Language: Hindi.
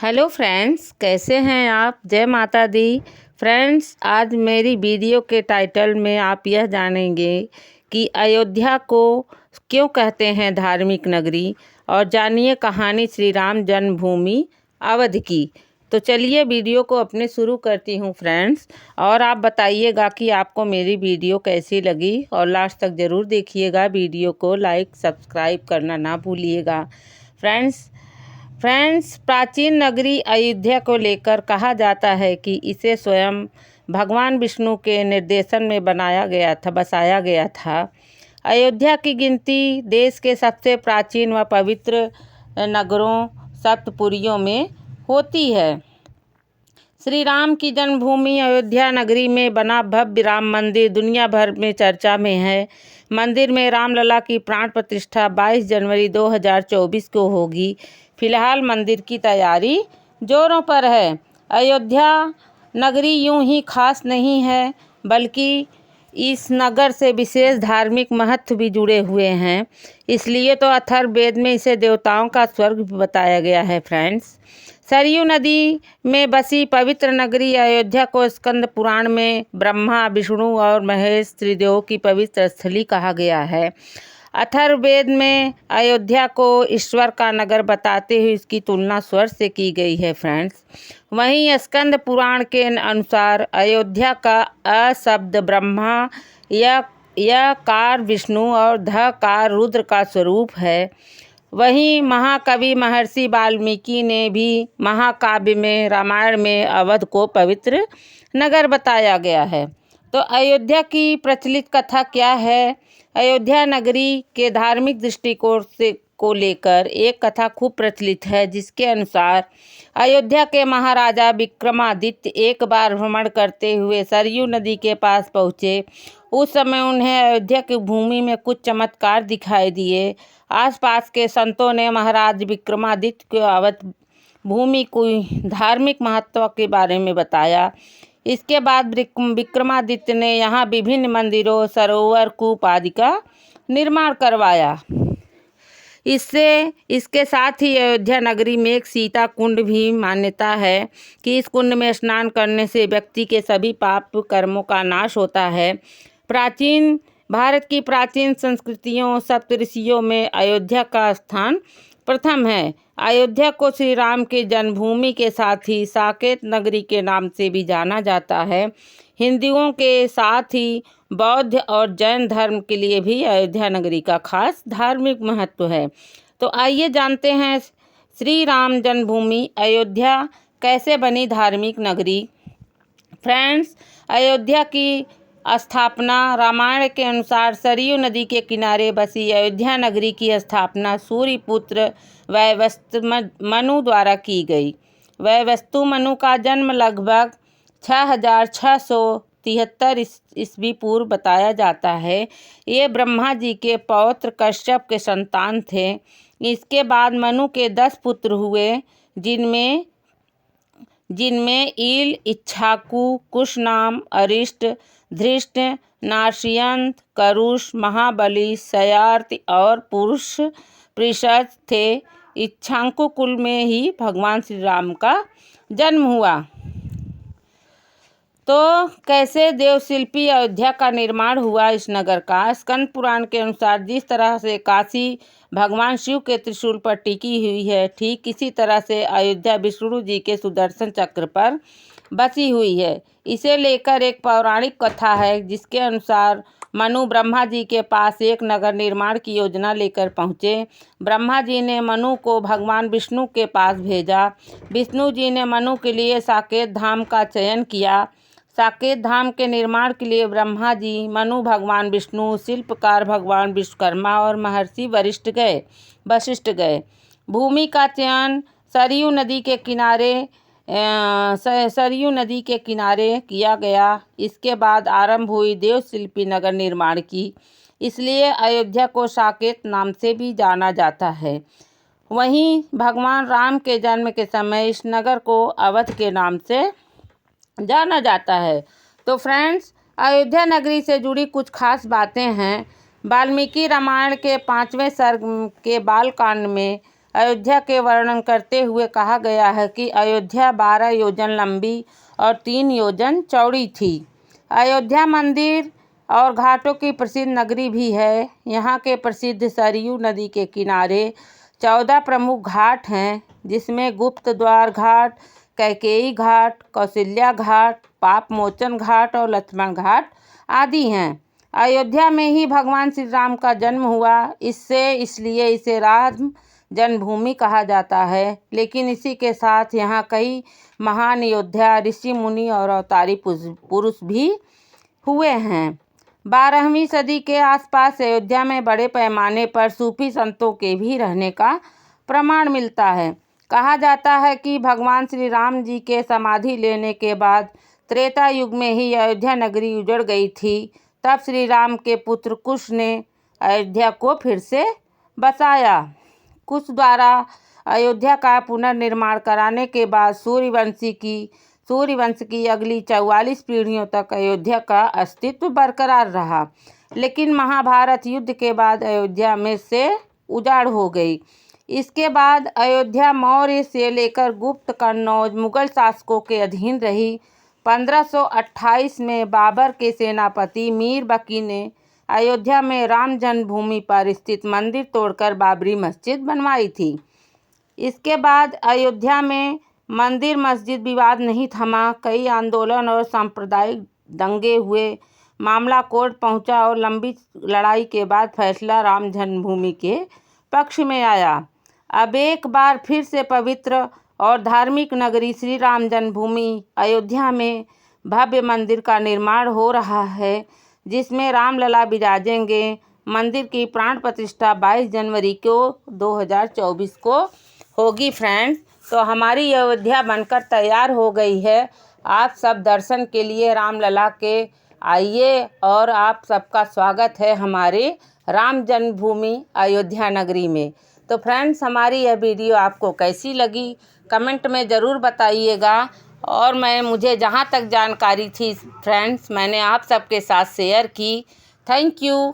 हेलो फ्रेंड्स, कैसे हैं आप। जय माता दी। फ्रेंड्स, आज मेरी वीडियो के टाइटल में आप यह जानेंगे कि अयोध्या को क्यों कहते हैं धार्मिक नगरी, और जानिए कहानी श्री राम जन्मभूमि अवध की। तो चलिए वीडियो को अपने शुरू करती हूँ फ्रेंड्स, और आप बताइएगा कि आपको मेरी वीडियो कैसी लगी, और लास्ट तक ज़रूर देखिएगा। वीडियो को लाइक सब्सक्राइब करना ना भूलिएगा। फ्रेंड्स, प्राचीन नगरी अयोध्या को लेकर कहा जाता है कि इसे स्वयं भगवान विष्णु के निर्देशन में बसाया गया था। अयोध्या की गिनती देश के सबसे प्राचीन व पवित्र नगरों सप्तपुरियों में होती है। श्री राम की जन्मभूमि अयोध्या नगरी में बना भव्य राम मंदिर दुनिया भर में चर्चा में है। मंदिर में रामलला की प्राण प्रतिष्ठा 22 जनवरी 2024 को होगी। फिलहाल मंदिर की तैयारी जोरों पर है। अयोध्या नगरी यूं ही खास नहीं है, बल्कि इस नगर से विशेष धार्मिक महत्व भी जुड़े हुए हैं। इसलिए तो अथर्ववेद में इसे देवताओं का स्वर्ग भी बताया गया है। फ्रेंड्स, सरयू नदी में बसी पवित्र नगरी अयोध्या को स्कंद पुराण में ब्रह्मा, विष्णु और महेश त्रिदेवों की पवित्र स्थली कहा गया है। अथर्ववेद में अयोध्या को ईश्वर का नगर बताते हुए इसकी तुलना स्वर्ग से की गई है। फ्रेंड्स, वहीं स्कंद पुराण के अनुसार अयोध्या का अ शब्द ब्रह्मा, य कार विष्णु और ध कार रुद्र का स्वरूप है। वहीं महाकवि महर्षि वाल्मीकि ने भी महाकाव्य में रामायण में अवध को पवित्र नगर बताया गया है। तो अयोध्या की प्रचलित कथा क्या है। अयोध्या नगरी के धार्मिक दृष्टिकोण को लेकर एक कथा खूब प्रचलित है, जिसके अनुसार अयोध्या के महाराजा विक्रमादित्य एक बार भ्रमण करते हुए सरयू नदी के पास पहुँचे। उस समय उन्हें अयोध्या की भूमि में कुछ चमत्कार दिखाई दिए। आसपास के संतों ने महाराज विक्रमादित्य को अवध भूमि को धार्मिक महत्व के बारे में बताया। इसके बाद विक्रमादित्य ने यहाँ विभिन्न मंदिरों, सरोवर, कूप आदि का निर्माण करवाया। इसके साथ ही अयोध्या नगरी में एक सीता कुंड भी मान्यता है कि इस कुंड में स्नान करने से व्यक्ति के सभी पाप कर्मों का नाश होता है। भारत की प्राचीन संस्कृतियों सप्तऋषियों में अयोध्या का स्थान प्रथम है। अयोध्या को श्री राम के जन्मभूमि के साथ ही साकेत नगरी के नाम से भी जाना जाता है। हिंदुओं के साथ ही बौद्ध और जैन धर्म के लिए भी अयोध्या नगरी का खास धार्मिक महत्व है। तो आइए जानते हैं श्री राम जन्मभूमि अयोध्या कैसे बनी धार्मिक नगरी। फ्रेंड्स, अयोध्या की स्थापना रामायण के अनुसार सरयू नदी के किनारे बसी अयोध्या नगरी की स्थापना सूर्यपुत्र वैवस्वत द्वारा की गई। वैवस्वत मनु का जन्म लगभग 6673 ईस्वी पूर्व बताया जाता है। ये ब्रह्मा जी के पौत्र कश्यप के संतान थे। इसके बाद मनु के 10 पुत्र हुए, जिनमें ईल, इक्ष्वाकु, कुशनाम, अरिष्ट, धृष्ट, नाशयंत, करुष, महाबली, सयार्ति और पृषद थे। इक्ष्वाकु कुल में ही भगवान श्री राम का जन्म हुआ। तो कैसे देवशिल्पी अयोध्या का निर्माण हुआ इस नगर का। स्कंद पुराण के अनुसार जिस तरह से काशी भगवान शिव के त्रिशूल पर टिकी हुई है, ठीक इसी तरह से अयोध्या विष्णु जी के सुदर्शन चक्र पर बसी हुई है। इसे लेकर एक पौराणिक कथा है, जिसके अनुसार मनु ब्रह्मा जी के पास एक नगर निर्माण की योजना लेकर पहुँचे। ब्रह्मा जी ने मनु को भगवान विष्णु के पास भेजा। विष्णु जी ने मनु के लिए साकेत धाम का चयन किया। साकेत धाम के निर्माण के लिए ब्रह्मा जी, मनु भगवान विष्णु, शिल्पकार भगवान विश्वकर्मा और महर्षि वशिष्ठ गए। भूमि का चयन सरयू नदी के किनारे किया गया। इसके बाद आरंभ हुई देवशिल्पी नगर निर्माण की। इसलिए अयोध्या को साकेत नाम से भी जाना जाता है। वहीं भगवान राम के जन्म के समय इस नगर को अवध के नाम से जाना जाता है। तो फ्रेंड्स, अयोध्या नगरी से जुड़ी कुछ खास बातें हैं। वाल्मीकि रामायण के 5वें सर्ग के बालकांड में अयोध्या के वर्णन करते हुए कहा गया है कि अयोध्या 12 योजन लंबी और 3 योजन चौड़ी थी। अयोध्या मंदिर और घाटों की प्रसिद्ध नगरी भी है। यहाँ के प्रसिद्ध सरयू नदी के किनारे 14 प्रमुख घाट हैं, जिसमें गुप्त द्वार घाट, कैकेयी घाट, कौशल्या घाट, पाप मोचन घाट और लक्ष्मण घाट आदि हैं। अयोध्या में ही भगवान श्री राम का जन्म हुआ, इसलिए इसे राम जन्मभूमि कहा जाता है। लेकिन इसी के साथ यहाँ कई महान योद्धा, ऋषि मुनि और अवतारी पुरुष भी हुए हैं। 12वीं सदी के आसपास अयोध्या में बड़े पैमाने पर सूफी संतों के भी रहने का प्रमाण मिलता है। कहा जाता है कि भगवान श्री राम जी के समाधि लेने के बाद त्रेता युग में ही अयोध्या नगरी उजड़ गई थी। तब श्री राम के पुत्र कुश ने अयोध्या को फिर से बसाया। कुश द्वारा अयोध्या का पुनर्निर्माण कराने के बाद सूर्यवंश की अगली 44 पीढ़ियों तक अयोध्या का अस्तित्व बरकरार रहा। लेकिन महाभारत युद्ध के बाद अयोध्या में से उजाड़ हो गई। इसके बाद अयोध्या मौर्य से लेकर गुप्त, कन्नौज, मुगल शासकों के अधीन रही। 1528 में बाबर के सेनापति मीर बकी ने अयोध्या में राम जन्मभूमि पर स्थित मंदिर तोड़कर बाबरी मस्जिद बनवाई थी। इसके बाद अयोध्या में मंदिर मस्जिद विवाद नहीं थमा। कई आंदोलन और सांप्रदायिक दंगे हुए। मामला कोर्ट पहुंचा और लंबी लड़ाई के बाद फैसला राम जन्मभूमि के पक्ष में आया। अब एक बार फिर से पवित्र और धार्मिक नगरी श्री राम जन्मभूमि अयोध्या में भव्य मंदिर का निर्माण हो रहा है, जिसमें रामलला विराजेंगे। मंदिर की प्राण प्रतिष्ठा 22 जनवरी को 2024 को होगी। फ्रेंड्स, तो हमारी अयोध्या बनकर तैयार हो गई है। आप सब दर्शन के लिए रामलला के आइए और आप सबका स्वागत है हमारे राम जन्मभूमि अयोध्या नगरी में। तो फ्रेंड्स, हमारी यह वीडियो आपको कैसी लगी कमेंट में ज़रूर बताइएगा। और मुझे जहाँ तक जानकारी थी फ्रेंड्स, मैंने आप सबके साथ शेयर की। Thank you.